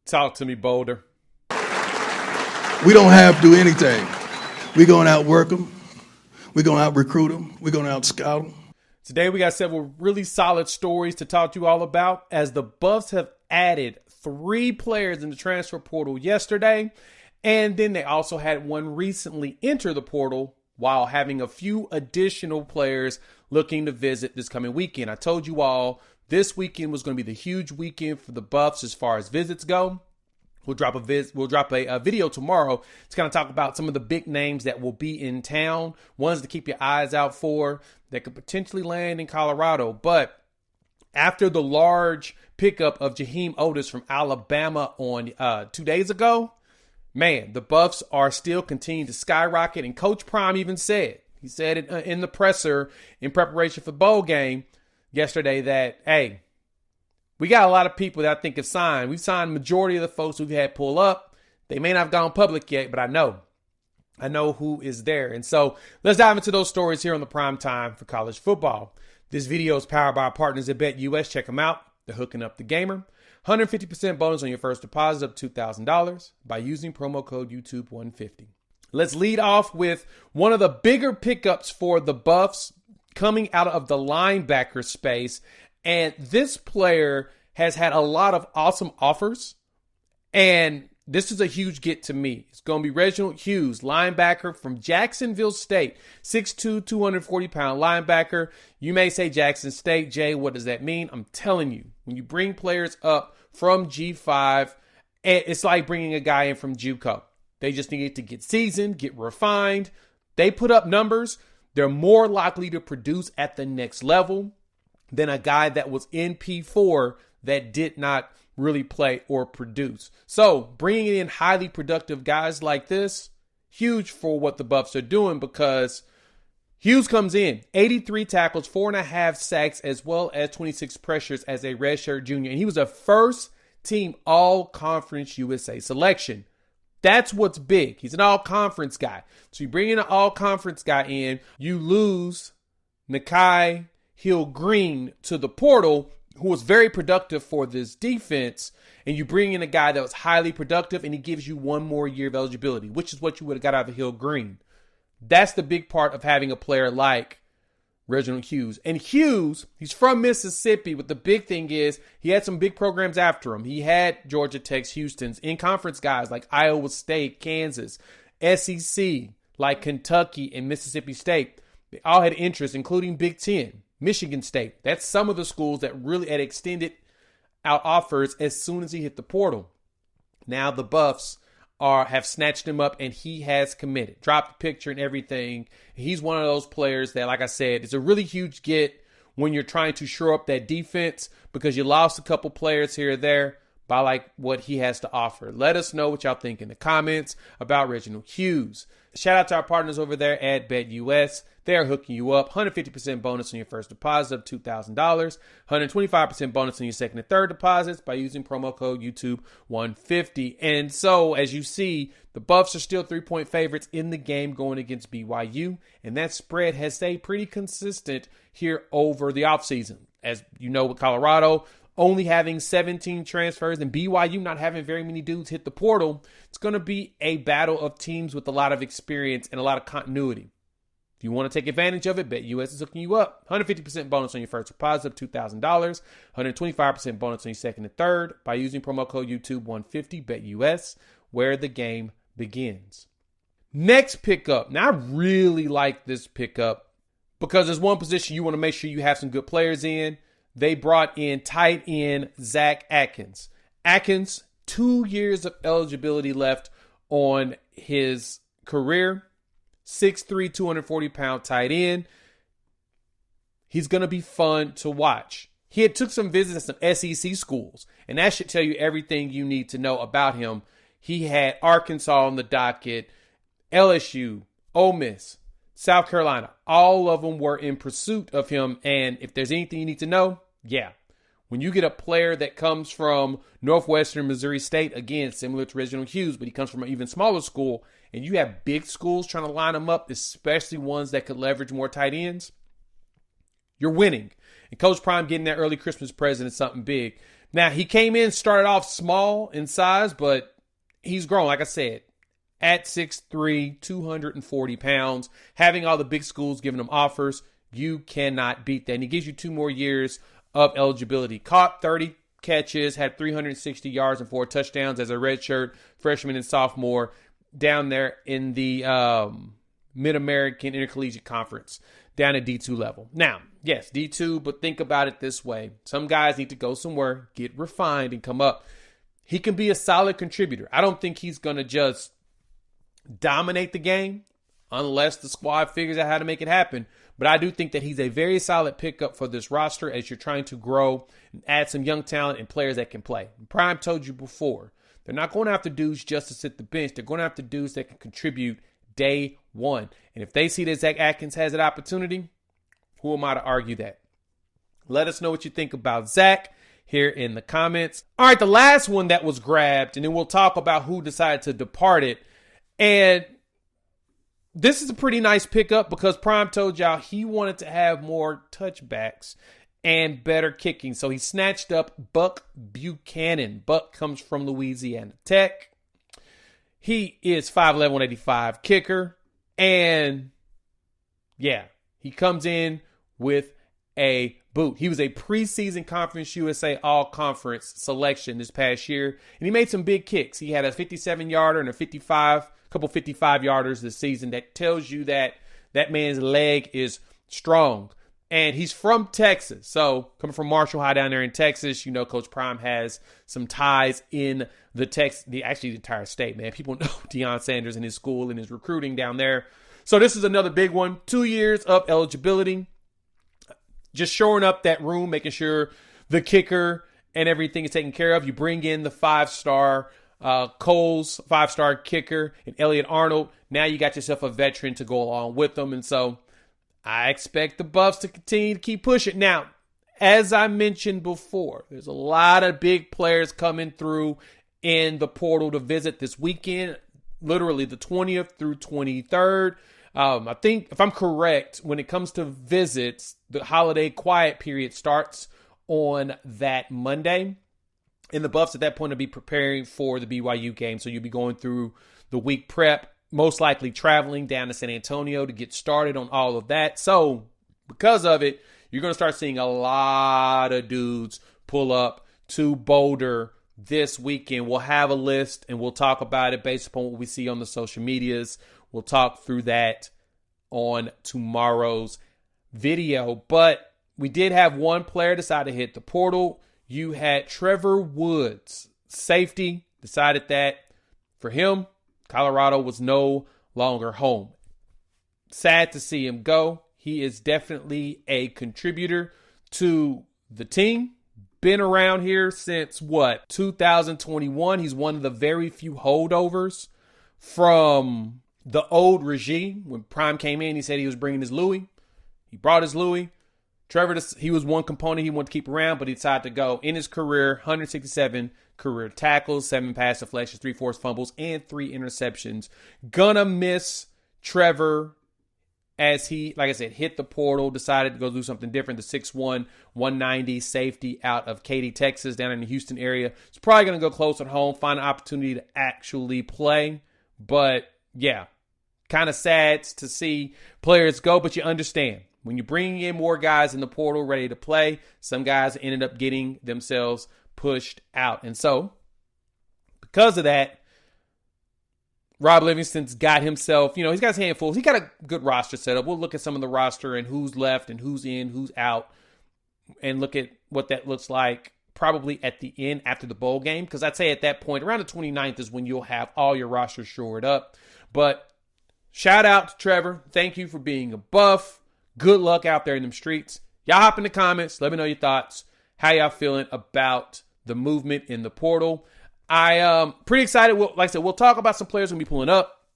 Talk to me, Boulder. We don't have to do anything. We're going to outwork them. We're going to out-recruit them. We're going to out-scout them. Today we got several really solid stories to talk to you all about, as the Buffs have added 3 players in the transfer portal yesterday, and then they also had one recently enter the portal while having a few additional players looking to visit this coming weekend. I told you all this weekend was going to be the huge weekend for the Buffs as far as visits go. We'll drop a video tomorrow to kind of talk about some of the big names that will be in town, ones to keep your eyes out for that could potentially land in Colorado. But after the large pickup of Jaheim Otis from Alabama on 2 days ago, man, the Buffs are still continuing to skyrocket. And Coach Prime even said, he said it in the presser in preparation for the bowl game yesterday that, hey, we got a lot of people that I think have signed. We've signed majority of the folks we've had pull up. They may not have gone public yet, but I know who is there. And so let's dive into those stories here on the Prime Time for College Football. This video is powered by our partners at BetUS. Check them out. They're hooking up the gamer. 150% bonus on your first deposit of $2,000 by using promo code YouTube150. Let's lead off with one of the bigger pickups for the Buffs coming out of the linebacker space. And this player has had a lot of awesome offers. And this is a huge get to me. It's going to be Reginal Hughes, linebacker from Jacksonville State, 6'2", 240-pound linebacker. You may say Jackson State, Jay, what does that mean? I'm telling you, when you bring players up from G5, it's like bringing a guy in from JUCO. They just need to get seasoned, get refined. They put up numbers. They're more likely to produce at the next level than a guy that was in P4 that did not really play or produce. So bringing in highly productive guys like this, huge for what the Buffs are doing, because Hughes comes in, 83 tackles, 4.5 sacks, as well as 26 pressures as a redshirt junior. And he was a first-team All-Conference USA selection. That's what's big. He's an all-conference guy. So you bring in an all-conference guy in, you lose Nakai Hill-Green to the portal, who was very productive for this defense, and you bring in a guy that was highly productive, and he gives you one more year of eligibility, which is what you would have got out of Hill-Green. That's the big part of having a player like Reginald Hughes. And Hughes, he's from Mississippi, but the big thing is he had some big programs after him. He had Georgia Tech's, Houston's, in-conference guys like Iowa State, Kansas, SEC, like Kentucky and Mississippi State. They all had interest, including Big Ten. Michigan State. That's some of the schools that really had extended out offers as soon as he hit the portal. Now the Buffs have snatched him up, and he has committed. Dropped the picture and everything. He's one of those players that, like I said, it's a really huge get when you're trying to shore up that defense, because you lost a couple players here or there by like what he has to offer. Let us know what y'all think in the comments about Reginald Hughes. Shout out to our partners over there at BetUS. They're hooking you up. 150% bonus on your first deposit of $2,000. 125% bonus on your second and third deposits by using promo code YouTube150. And so, as you see, the Buffs are still 3-point favorites in the game going against BYU. And that spread has stayed pretty consistent here over the offseason. As you know, with Colorado only having 17 transfers and BYU not having very many dudes hit the portal, it's going to be a battle of teams with a lot of experience and a lot of continuity. If you want to take advantage of it, BetUS is hooking you up. 150% bonus on your first deposit of $2,000. 125% bonus on your second and third by using promo code YouTube150. BetUS, where the game begins. Next pickup. Now, I really like this pickup because there's one position you want to make sure you have some good players in. They brought in tight end Zack Atkins. Atkins, 2 years of eligibility left on his career. 6'3", 240-pound tight end. He's going to be fun to watch. He had took some visits at some SEC schools, and that should tell you everything you need to know about him. He had Arkansas on the docket, LSU, Ole Miss, South Carolina. All of them were in pursuit of him, and if there's anything you need to know, yeah. When you get a player that comes from Northwestern Missouri State, again, similar to Reginald Hughes, but he comes from an even smaller school, and you have big schools trying to line them up, especially ones that could leverage more tight ends, you're winning. And Coach Prime getting that early Christmas present is something big, Now, he came in, started off small in size, but he's grown, like I said, at 6'3", 240 pounds, having all the big schools giving him offers. You cannot beat that. And he gives you 2 more years of eligibility. Caught 30 catches, had 360 yards and 4 touchdowns as a redshirt freshman and sophomore down there in the Mid-American Intercollegiate Conference down at D2 level. Now, yes, D2, but think about it this way. Some guys need to go somewhere, get refined, and come up. He can be a solid contributor. I don't think he's going to just dominate the game unless the squad figures out how to make it happen. But I do think that he's a very solid pickup for this roster as you're trying to grow and add some young talent and players that can play. Prime told you before, they're not going after dudes just to sit the bench. They're going after dudes that can contribute day one. And if they see that Zack Atkins has that opportunity, who am I to argue that? Let us know what you think about Zack here in the comments. All right, the last one that was grabbed, and then we'll talk about who decided to depart it. And this is a pretty nice pickup because Prime told y'all he wanted to have more touchbacks and better kicking. So he snatched up Buck Buchanan. Buck comes from Louisiana Tech. He is 5'11", 185 kicker. And yeah, he comes in with a boot. He was a preseason Conference USA All-Conference selection this past year. And he made some big kicks. He had a 57-yarder and a couple 55-yarders this season. That tells you that that man's leg is strong. And he's from Texas. So coming from Marshall High down there in Texas, you know Coach Prime has some ties in the entire state, man. People know Deion Sanders and his school and his recruiting down there. So this is another big one. 2 years of eligibility. Just shoring up that room, making sure the kicker and everything is taken care of. You bring in the 5-star Coles, 5-star kicker, and Elliot Arnold. Now you got yourself a veteran to go along with them. And so I expect the Buffs to continue to keep pushing. Now, as I mentioned before, there's a lot of big players coming through in the portal to visit this weekend, literally the 20th through 23rd. I think, if I'm correct, when it comes to visits, the holiday quiet period starts on that Monday. And the Buffs at that point will be preparing for the BYU game. So you'll be going through the week prep, most likely traveling down to San Antonio to get started on all of that. So because of it, you're going to start seeing a lot of dudes pull up to Boulder this weekend. We'll have a list and we'll talk about it based upon what we see on the social medias. We'll talk through that on tomorrow's video. But we did have one player decide to hit the portal. You had Trevor Woods, safety, decided that for him, Colorado was no longer home. Sad to see him go. He is definitely a contributor to the team. Been around here since 2021. He's one of the very few holdovers from the old regime. When Prime came in, he said he was bringing his Louis. He brought his Louis. Trevor, he was one component he wanted to keep around, but he decided to go. In his career, 167 career tackles, 7 pass deflections, 3 forced fumbles, and 3 interceptions. Gonna miss Trevor as he, like I said, hit the portal, decided to go do something different. The 6'1", 190 safety out of Katy, Texas, down in the Houston area. He's probably going to go close at home, find an opportunity to actually play. But, yeah, kind of sad to see players go, but you understand. When you're bringing in more guys in the portal ready to play, some guys ended up getting themselves pushed out. And so, because of that, Rob Livingston's got himself, he's got his handfuls. He got a good roster set up. We'll look at some of the roster and who's left and who's in, who's out, and look at what that looks like probably at the end after the bowl game. Because I'd say at that point, around the 29th is when you'll have all your rosters shored up. But shout out to Trevor. Thank you for being a Buff. Good luck out there in them streets. Y'all hop in the comments. Let me know your thoughts. How y'all feeling about the movement in the portal? I am pretty excited. Like I said, we'll talk about some players going to be pulling up.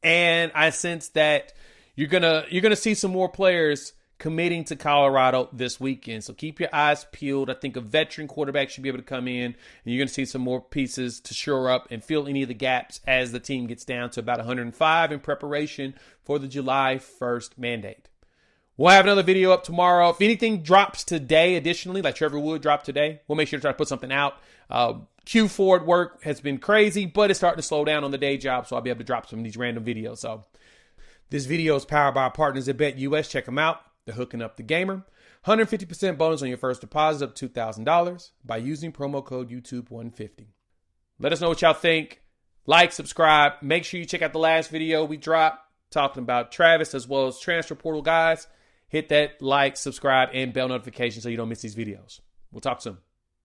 And I sense that you're gonna see some more players committing to Colorado this weekend. So keep your eyes peeled. I think a veteran quarterback should be able to come in. And you're going to see some more pieces to shore up and fill any of the gaps as the team gets down to about 105 in preparation for the July 1st mandate. We'll have another video up tomorrow. If anything drops today, additionally, like Trevor Woods dropped today, we'll make sure to try to put something out. Q4 at work has been crazy, but it's starting to slow down on the day job, so I'll be able to drop some of these random videos. So this video is powered by our partners at BetUS. Check them out. They're hooking up the gamer. 150% bonus on your first deposit up to $2,000 by using promo code YouTube150. Let us know what y'all think. Like, subscribe. Make sure you check out the last video we dropped talking about Travis as well as transfer portal guys. Hit that like, subscribe, and bell notification so you don't miss these videos. We'll talk soon.